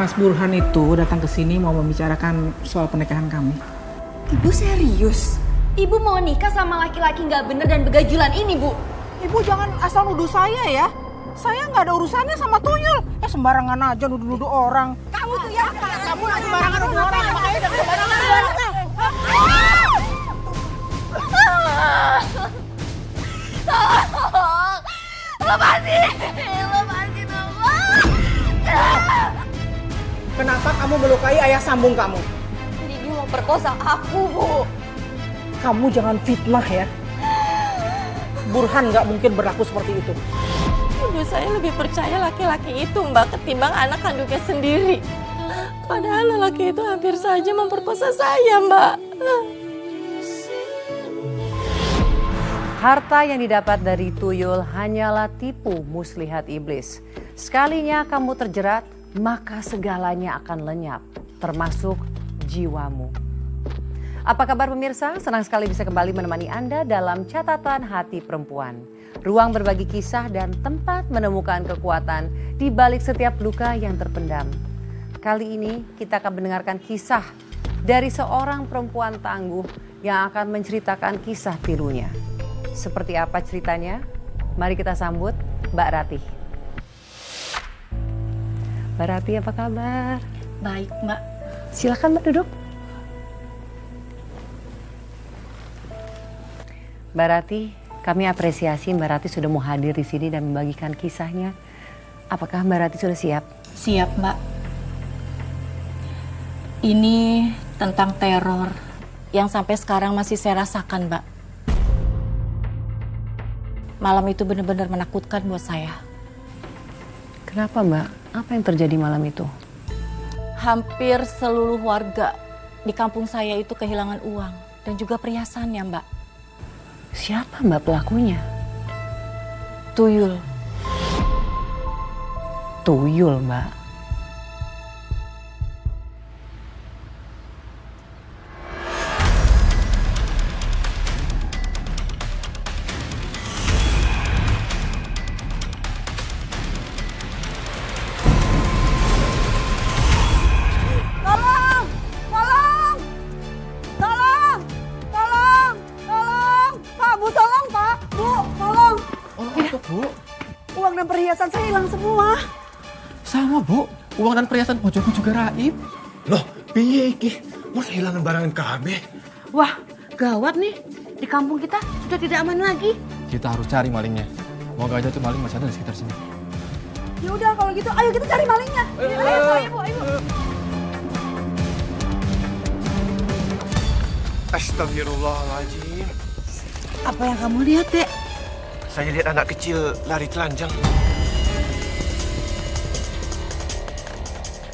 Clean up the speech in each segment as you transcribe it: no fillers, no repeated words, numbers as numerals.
Mas Burhan itu datang ke sini mau membicarakan soal pernikahan kami. Ibu serius? Ibu mau nikah sama laki-laki nggak bener dan begajulan ini, Bu? Ibu jangan asal nuduh saya ya. Saya nggak ada urusannya sama tuyul. Sembarangan aja nuduh-nuduh orang. Kamu tuh ya, Kamu yang sembarangan nuduh orang. Makanya udah sembarangan. Tolong! Lepasin! Lepasin aku! Kenapa kamu melukai ayah sambung kamu? Jadi dia mau perkosa aku, Bu. Kamu jangan fitnah ya. Burhan nggak mungkin berlaku seperti itu. Ibu saya lebih percaya laki-laki itu, Mbak, ketimbang anak kandungnya sendiri. Padahal lelaki itu hampir saja memperkosa saya, Mbak. Harta yang didapat dari tuyul hanyalah tipu muslihat iblis. Sekalinya kamu terjerat, maka segalanya akan lenyap, termasuk jiwamu. Apa kabar pemirsa? Senang sekali bisa kembali menemani Anda dalam Catatan Hati Perempuan. Ruang berbagi kisah dan tempat menemukan kekuatan di balik setiap luka yang terpendam. Kali ini kita akan mendengarkan kisah dari seorang perempuan tangguh yang akan menceritakan kisah pilunya. Seperti apa ceritanya? Mari kita sambut Mbak Ratih. Mbak Ratih, apa kabar? Baik, Mbak. Silakan Mbak duduk. Mbak Ratih, kami apresiasi Mbak Ratih sudah mau hadir di sini dan membagikan kisahnya. Apakah Mbak Ratih sudah siap? Siap, Mbak. Ini tentang teror yang sampai sekarang masih saya rasakan, Mbak. Malam itu benar-benar menakutkan buat saya. Kenapa Mbak? Apa yang terjadi malam itu? Hampir seluruh warga di kampung saya itu kehilangan uang dan juga perhiasannya, Mbak. Siapa Mbak pelakunya? Tuyul. Tuyul Mbak. Uang dan perhiasan saya hilang semua. Sama Bu, uang dan perhiasan bojoku juga raib. Loh, piye iki? Mos hilangan barangan kabeh. Wah, gawat nih. Di kampung kita sudah tidak aman lagi. Kita harus cari malingnya. Moga aja tuh maling masih ada di sekitar sini. Ya udah kalau gitu, ayo kita cari malingnya. Ayo, Bu, ayo. Astagfirullahaladzim. Apa yang kamu lihat, Dek? Saya lihat anak kecil lari telanjang.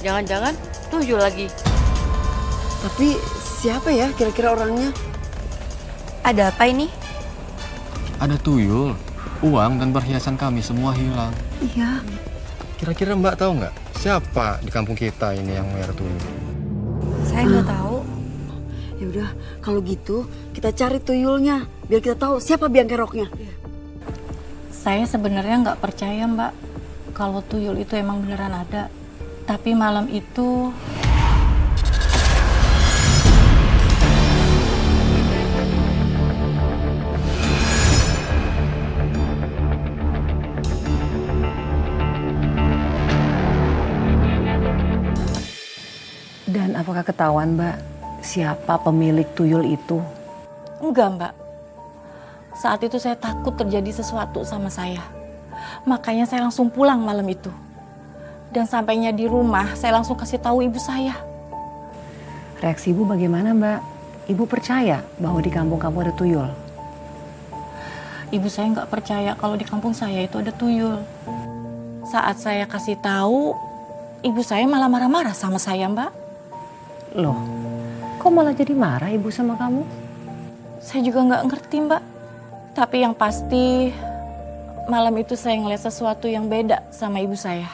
Jangan-jangan tuyul lagi. Tapi siapa ya kira-kira orangnya? Ada apa ini? Ada tuyul, uang dan perhiasan kami semua hilang. Iya. Kira-kira Mbak tahu nggak siapa di kampung kita ini yang merah tuyul? Saya nggak tahu. Ya udah, kalau gitu kita cari tuyulnya biar kita tahu siapa biang keroknya. Saya sebenarnya nggak percaya, Mbak, kalau tuyul itu emang beneran ada. Tapi malam itu Dan apakah ketahuan Mbak siapa pemilik tuyul itu? enggak, Mbak. Saat itu saya takut terjadi sesuatu sama saya. Makanya saya langsung pulang malam itu. Dan sampainya di rumah, saya langsung kasih tahu ibu saya. Reaksi Ibu bagaimana Mbak? Ibu percaya bahwa di kampung kamu ada tuyul? Ibu saya nggak percaya kalau di kampung saya itu ada tuyul. Saat saya kasih tahu, ibu saya malah marah-marah sama saya, Mbak. Loh, kok malah jadi marah Ibu sama kamu? Saya juga nggak ngerti, Mbak. Tapi yang pasti malam itu saya ngeliat sesuatu yang beda sama ibu saya.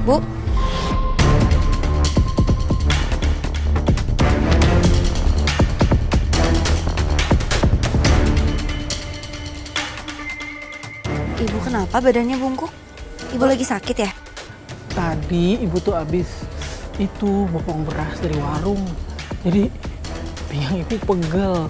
Bu, Ibu kenapa badannya bungkuk? Ibu lagi sakit ya? Tadi ibu tuh abis itu bopong beras dari warung. Jadi pinggang ibu pegel.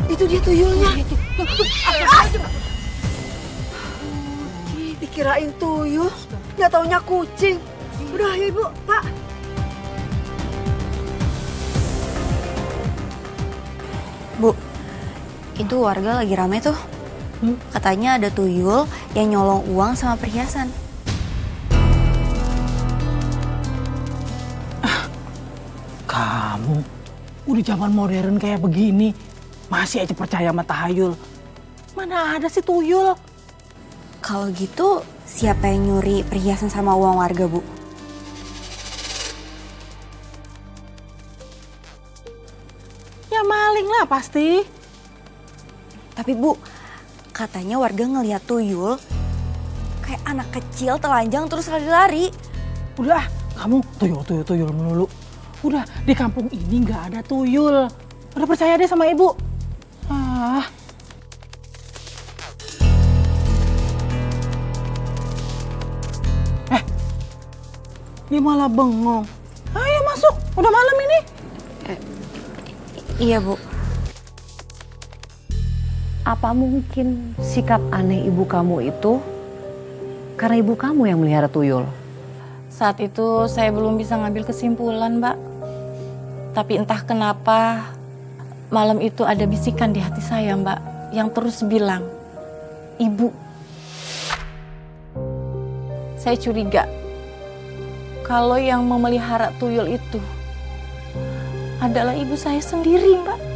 Itu dia tuyulnya. Dikirain tuyul, nggak taunya kucing. Udah ya ibu, pak. Bu, itu warga lagi rame tuh. Katanya ada tuyul yang nyolong uang sama perhiasan. Kamu udah zaman modern kayak begini masih aja percaya sama tahayul. Mana ada sih tuyul? Kalau gitu, siapa yang nyuri perhiasan sama uang warga, Bu? Ya maling lah pasti. Tapi Bu, katanya warga ngeliat tuyul kayak anak kecil telanjang terus lari-lari. Udah, kamu tuyul melulu. Udah, di kampung ini nggak ada tuyul. Udah percaya deh sama ibu. Ah. Dia malah bengong. Ayo masuk, udah malam ini. Iya, Bu. Apa mungkin sikap aneh ibu kamu itu karena ibu kamu yang melihara tuyul? Saat itu saya belum bisa ngambil kesimpulan, Mbak. Tapi entah kenapa malam itu ada bisikan di hati saya, Mbak, yang terus bilang, "Ibu." Saya curiga kalau yang memelihara tuyul itu adalah ibu saya sendiri, Mbak.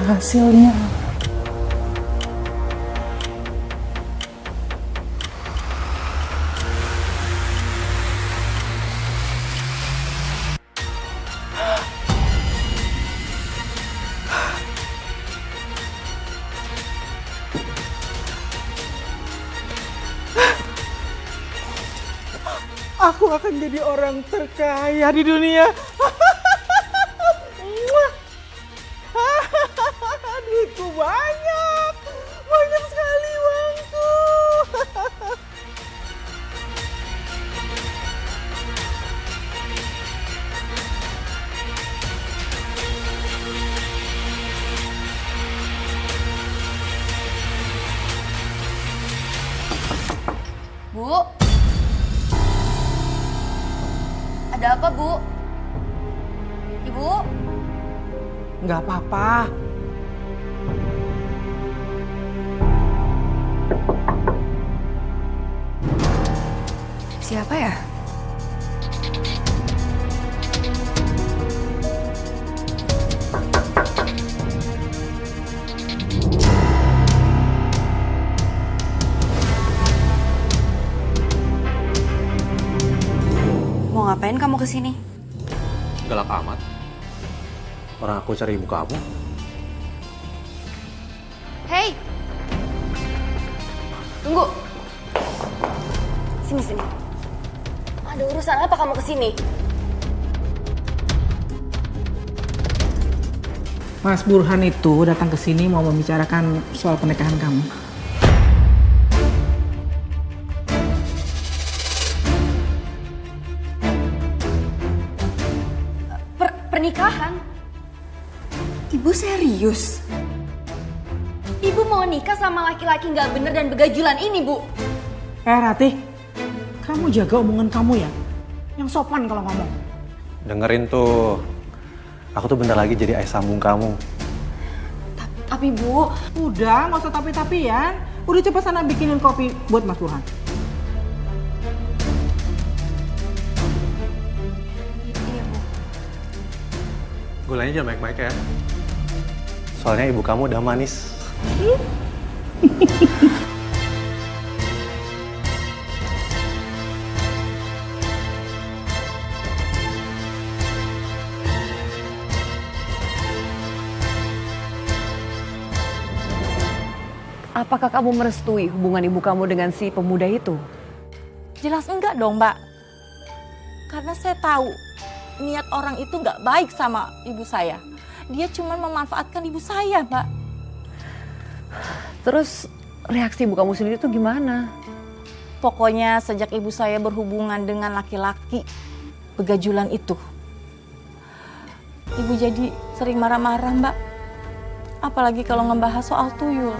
Hasilnya. Aku akan jadi orang terkaya di dunia. Duitku banyak sekali uangku. Bu? Ada apa, Bu? Ibu? Nggak apa-apa. Siapa ya? Mau ngapain kamu kesini? Galak amat. Orang aku cari ibu kamu. Hei! Tunggu! Sini. Ada urusan apa kamu kesini? Mas Burhan itu datang ke sini mau membicarakan soal pernikahan kamu. Pernikahan? Ibu serius? Ibu mau nikah sama laki-laki nggak bener dan begajulan ini, Bu. Ratih, kamu jaga omongan kamu ya. Yang sopan kalau ngomong. Dengerin tuh, aku tuh bentar lagi jadi ayah sambung kamu. Tapi Bu, Udah, nggak usah tapi-tapian. Udah coba sana bikinin kopi buat Mas Burhan. iya Bu. Gulanya jangan baik-baik ya. Soalnya ibu kamu udah manis. Apakah kamu merestui hubungan ibu kamu dengan si pemuda itu? Jelas enggak dong, Mbak. Karena saya tahu niat orang itu nggak baik sama ibu saya. Dia cuma memanfaatkan ibu saya, Mbak. Terus reaksi ibu kamu sendiri tuh gimana? Pokoknya sejak ibu saya berhubungan dengan laki-laki begajulan itu, ibu jadi sering marah-marah, Mbak. Apalagi kalau ngebahas soal tuyul.